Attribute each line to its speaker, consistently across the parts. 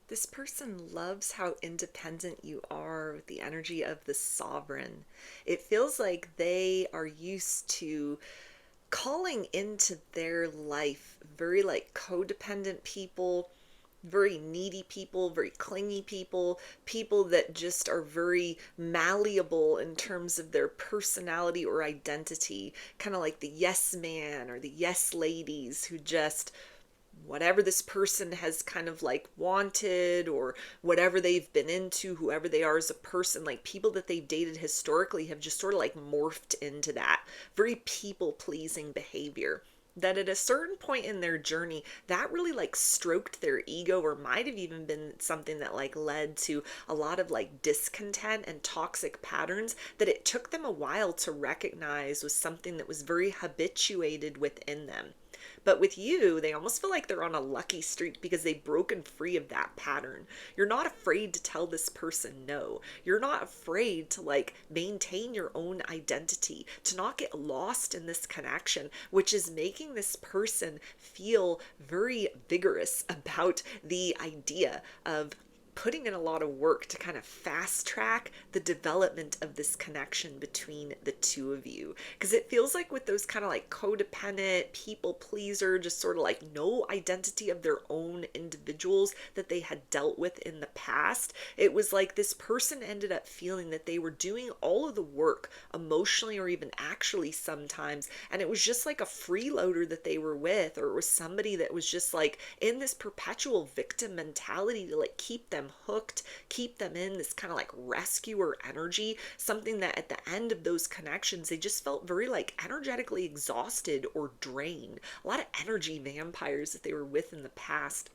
Speaker 1: This person loves how independent you are with the energy of the sovereign. It feels like they are used to calling into their life very like codependent people, very needy people, very clingy people, people that just are very malleable in terms of their personality or identity, kind of like the yes man or the yes ladies who just whatever this person has kind of like wanted or whatever they've been into, whoever they are as a person, like people that they've dated historically have just sort of like morphed into that very people pleasing behavior. That at a certain point in their journey, that really like stroked their ego, or might have even been something that like led to a lot of like discontent and toxic patterns that it took them a while to recognize was something that was very habituated within them. But with you, they almost feel like they're on a lucky streak because they've broken free of that pattern. You're not afraid to tell this person no. You're not afraid to like maintain your own identity, to not get lost in this connection, which is making this person feel very vigorous about the idea of putting in a lot of work to kind of fast track the development of this connection between the two of you. Because it feels like with those kind of like codependent, people pleaser, just sort of like no identity of their own individuals that they had dealt with in the past, it was like this person ended up feeling that they were doing all of the work emotionally or even actually sometimes. And it was just like a freeloader that they were with, or it was somebody that was just like in this perpetual victim mentality to like keep them hooked, keep them in this kind of like rescuer energy, something that at the end of those connections, they just felt very like energetically exhausted or drained. A lot of energy vampires that they were with in the past.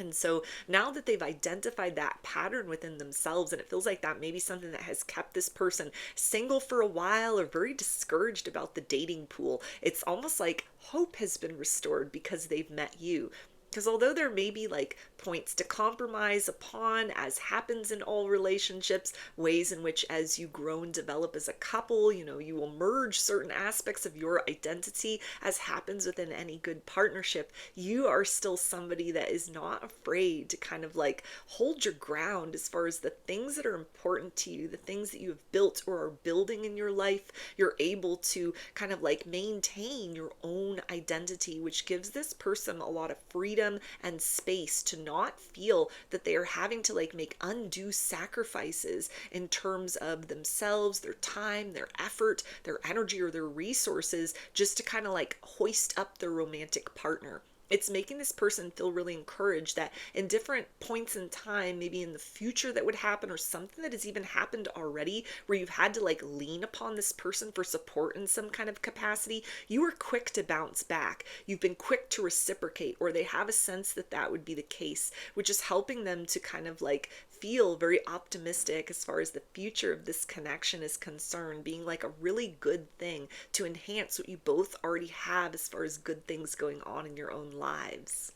Speaker 1: And so now that they've identified that pattern within themselves, and it feels like that may be something that has kept this person single for a while or very discouraged about the dating pool, it's almost like hope has been restored because they've met you. Because although there may be like points to compromise upon, as happens in all relationships, ways in which as you grow and develop as a couple, you will merge certain aspects of your identity, as happens within any good partnership, you are still somebody that is not afraid to kind of like hold your ground as far as the things that are important to you, the things that you have built or are building in your life. You're able to kind of like maintain your own identity, which gives this person a lot of freedom and space to not feel that they are having to like make undue sacrifices in terms of themselves, their time, their effort, their energy, or their resources just to kind of like hoist up their romantic partner. It's making this person feel really encouraged that in different points in time, maybe in the future, that would happen, or something that has even happened already where you've had to like lean upon this person for support in some kind of capacity, you are quick to bounce back. You've been quick to reciprocate, or they have a sense that that would be the case, which is helping them to kind of like feel very optimistic as far as the future of this connection is concerned, being like a really good thing to enhance what you both already have as far as good things going on in your own lives.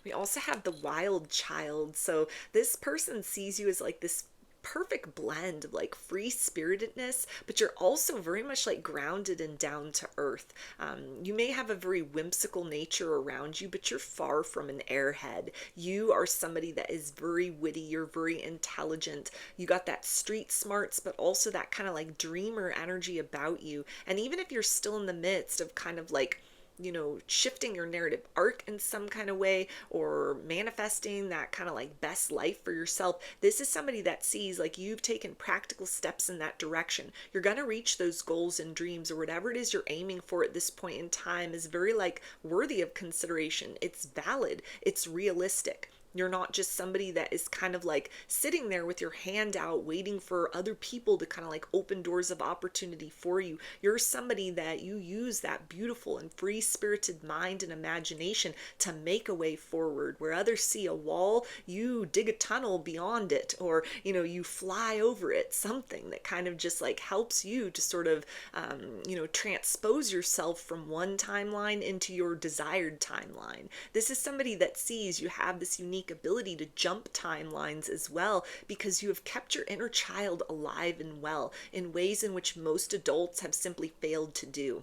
Speaker 1: We also have the wild child. So this person sees you as like this perfect blend of like free spiritedness, but you're also very much like grounded and down to earth. You may have a very whimsical nature around you, but you're far from an airhead. You are somebody that is very witty, you're very intelligent, you got that street smarts, but also that kind of like dreamer energy about you. And even if you're still in the midst of kind of like shifting your narrative arc in some kind of way, or manifesting that kind of like best life for yourself, this is somebody that sees like you've taken practical steps in that direction. You're going to reach those goals and dreams, or whatever it is you're aiming for at this point in time is very like worthy of consideration. It's valid, it's realistic. You're not just somebody that is kind of like sitting there with your hand out waiting for other people to kind of like open doors of opportunity for you. You're somebody that you use that beautiful and free spirited mind and imagination to make a way forward. Where others see a wall, you dig a tunnel beyond it, or you fly over it. Something that kind of just like helps you to sort of transpose yourself from one timeline into your desired timeline. This is somebody that sees you have this unique ability to jump timelines as well, because you have kept your inner child alive and well in ways in which most adults have simply failed to do.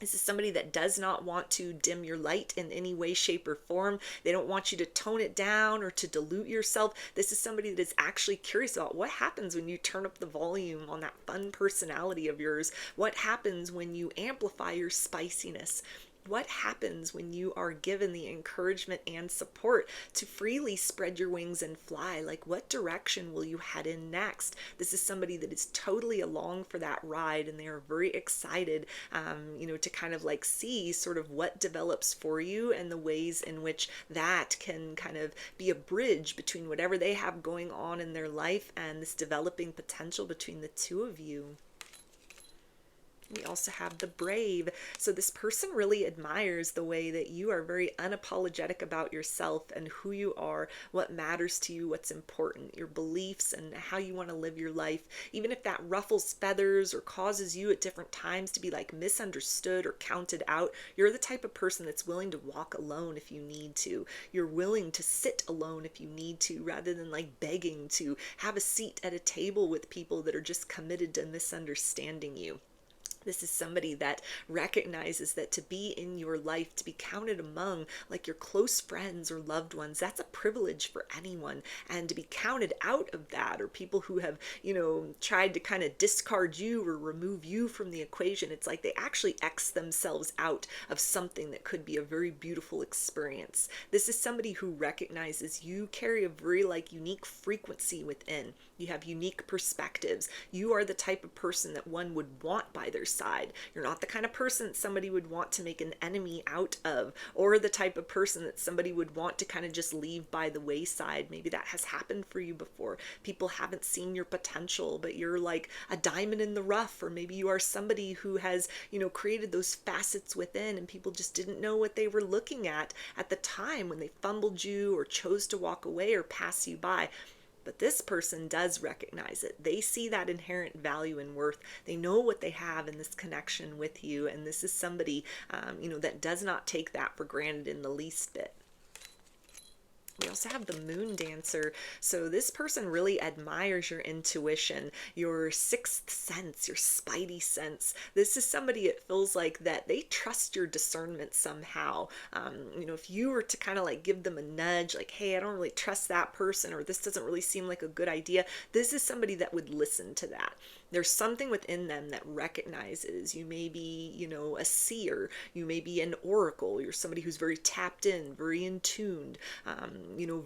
Speaker 1: This is somebody that does not want to dim your light in any way, shape, or form. They don't want you to tone it down or to dilute yourself. This is somebody that is actually curious about what happens when you turn up the volume on that fun personality of yours. What happens when you amplify your spiciness? What happens when you are given the encouragement and support to freely spread your wings and fly? Like, what direction will you head in next? This is somebody that is totally along for that ride, and they are very excited, to kind of like see sort of what develops for you and the ways in which that can kind of be a bridge between whatever they have going on in their life and this developing potential between the two of you. We also have the brave. So this person really admires the way that you are very unapologetic about yourself and who you are, what matters to you, what's important, your beliefs, and how you want to live your life. Even if that ruffles feathers or causes you at different times to be like misunderstood or counted out, you're the type of person that's willing to walk alone if you need to. You're willing to sit alone if you need to, rather than like begging to have a seat at a table with people that are just committed to misunderstanding you. This is somebody that recognizes that to be in your life, to be counted among like your close friends or loved ones, that's a privilege for anyone. And to be counted out of that, or people who have, tried to kind of discard you or remove you from the equation, it's like they actually X themselves out of something that could be a very beautiful experience. This is somebody who recognizes you carry a very like unique frequency within. You have unique perspectives. You are the type of person that one would want by their side. You're not the kind of person that somebody would want to make an enemy out of, or the type of person that somebody would want to kind of just leave by the wayside. Maybe that has happened for you before. People haven't seen your potential, but you're like a diamond in the rough, or maybe you are somebody who has, created those facets within, and people just didn't know what they were looking at the time when they fumbled you or chose to walk away or pass you by. But this person does recognize it. They see that inherent value and worth. They know what they have in this connection with you. And this is somebody, that does not take that for granted in the least bit. We also have the moon dancer. So this person really admires your intuition, your sixth sense, your spidey sense. This is somebody, it feels like that they trust your discernment somehow. If you were to kind of like give them a nudge, like, hey, I don't really trust that person, or this doesn't really seem like a good idea, this is somebody that would listen to that. There's something within them that recognizes you may be, a seer, you may be an oracle, you're somebody who's very tapped in, very in tuned,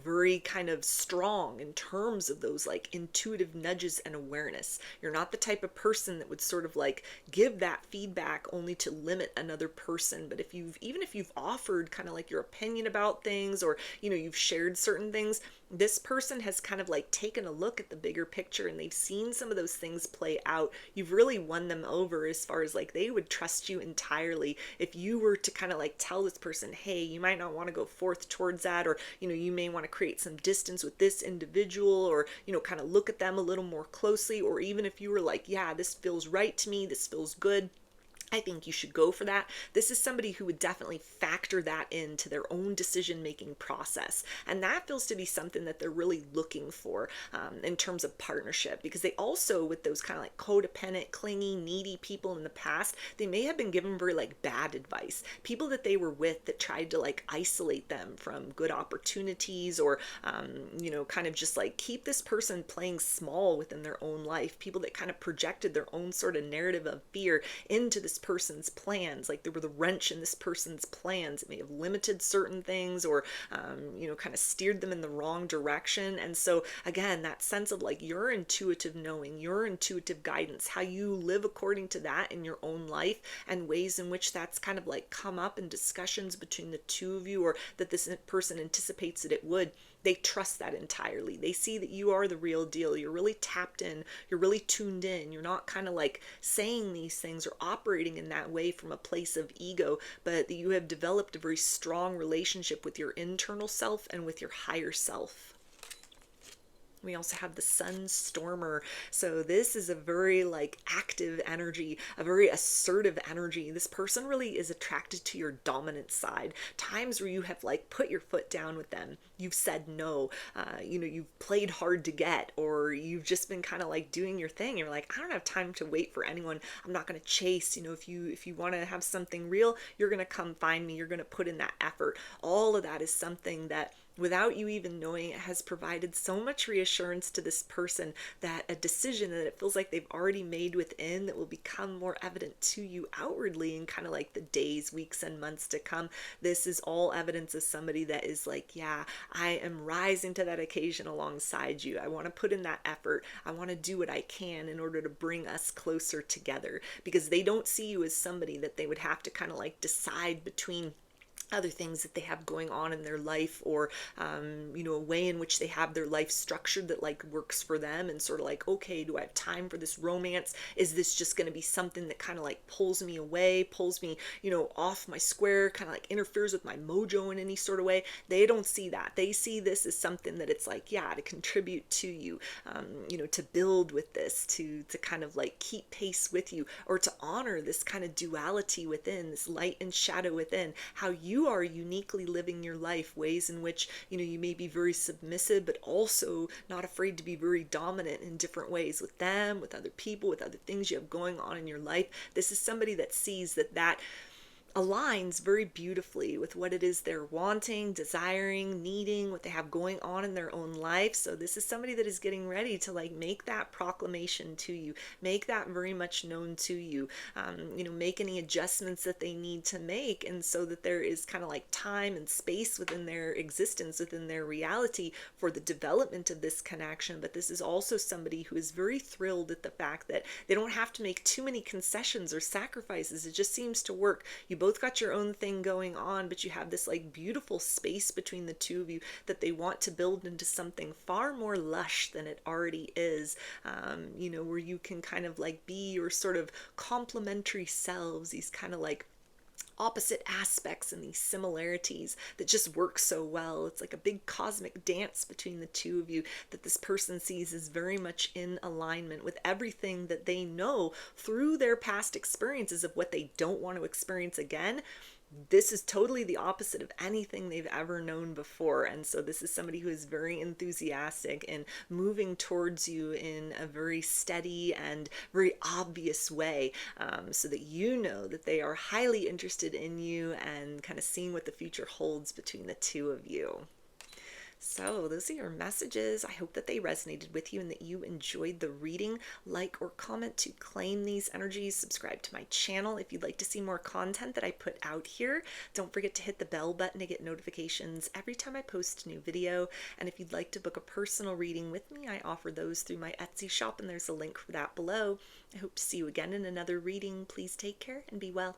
Speaker 1: very kind of strong in terms of those like intuitive nudges and awareness. You're not the type of person that would sort of like give that feedback only to limit another person. But even if you've offered kind of like your opinion about things, or, you've shared certain things, this person has kind of like taken a look at the bigger picture and they've seen some of those things play out. You've really won them over as far as like they would trust you entirely. If you were to kind of like tell this person, hey, you might not want to go forth towards that, or, you may want to create some distance with this individual, or, kind of look at them a little more closely, or even if you were like, yeah, this feels right to me, this feels good, I think you should go for that. This is somebody who would definitely factor that into their own decision-making process. And that feels to be something that they're really looking for in terms of partnership, because they also, with those kind of like codependent, clingy, needy people in the past, they may have been given very like bad advice. People that they were with that tried to like isolate them from good opportunities, or, kind of just like keep this person playing small within their own life. People that kind of projected their own sort of narrative of fear into this person's plans. Like, there were the wrench in this person's plans. It may have limited certain things, or kind of steered them in the wrong direction. And so again, that sense of like your intuitive knowing, your intuitive guidance, how you live according to that in your own life, and ways in which that's kind of like come up in discussions between the two of you, or that this person anticipates that it would. They trust that entirely. They see that you are the real deal. You're really tapped in. You're really tuned in. You're not kind of like saying these things or operating in that way from a place of ego, but that you have developed a very strong relationship with your internal self and with your higher self. We also have the sun stormer. So this is a very like active energy, a very assertive energy. This person really is attracted to your dominant side. Times where you have like put your foot down with them. You've said no. You've played hard to get, or you've just been kind of like doing your thing. You're like, I don't have time to wait for anyone. I'm not going to chase. If you want to have something real, you're going to come find me. You're going to put in that effort. All of that is something that, without you even knowing, it has provided so much reassurance to this person, that a decision that it feels like they've already made within, that will become more evident to you outwardly in kind of like the days, weeks, and months to come. This is all evidence of somebody that is like, yeah, I am rising to that occasion alongside you. I want to put in that effort. I want to do what I can in order to bring us closer together, because they don't see you as somebody that they would have to kind of like decide between other things that they have going on in their life, or a way in which they have their life structured that like works for them, and sort of like, okay, do I have time for this romance? Is this just going to be something that kind of like pulls me away, pulls me off my square, kind of like interferes with my mojo in any sort of way? They don't see that. They see this as something that it's like, yeah, to contribute to you, to build with this, to kind of like keep pace with you, or to honor this kind of duality within, this light and shadow within, how you are uniquely living your life, ways in which you may be very submissive, but also not afraid to be very dominant in different ways with them, with other people, with other things you have going on in your life. This is somebody that sees that aligns very beautifully with what it is they're wanting, desiring, needing, what they have going on in their own life. So this is somebody that is getting ready to like make that proclamation to you, make that very much known to you, make any adjustments that they need to make. And so that there is kind of like time and space within their existence, within their reality, for the development of this connection. But this is also somebody who is very thrilled at the fact that they don't have to make too many concessions or sacrifices. It just seems to work. You both got your own thing going on, but you have this like beautiful space between the two of you that they want to build into something far more lush than it already is, where you can kind of like be your sort of complementary selves, these kind of like opposite aspects and these similarities that just work so well. It's like a big cosmic dance between the two of you that this person sees as very much in alignment with everything that they know through their past experiences of what they don't want to experience again. This is totally the opposite of anything they've ever known before. And so this is somebody who is very enthusiastic and moving towards you in a very steady and very obvious way, so that you know that they are highly interested in you and kind of seeing what the future holds between the two of you. So those are your messages. I hope that they resonated with you and that you enjoyed the reading. Like or comment to claim these energies. Subscribe to my channel if you'd like to see more content that I put out here. Don't forget to hit the bell button to get notifications every time I post a new video. And if you'd like to book a personal reading with me, I offer those through my Etsy shop, and there's a link for that below. I hope to see you again in another reading. Please take care and be well.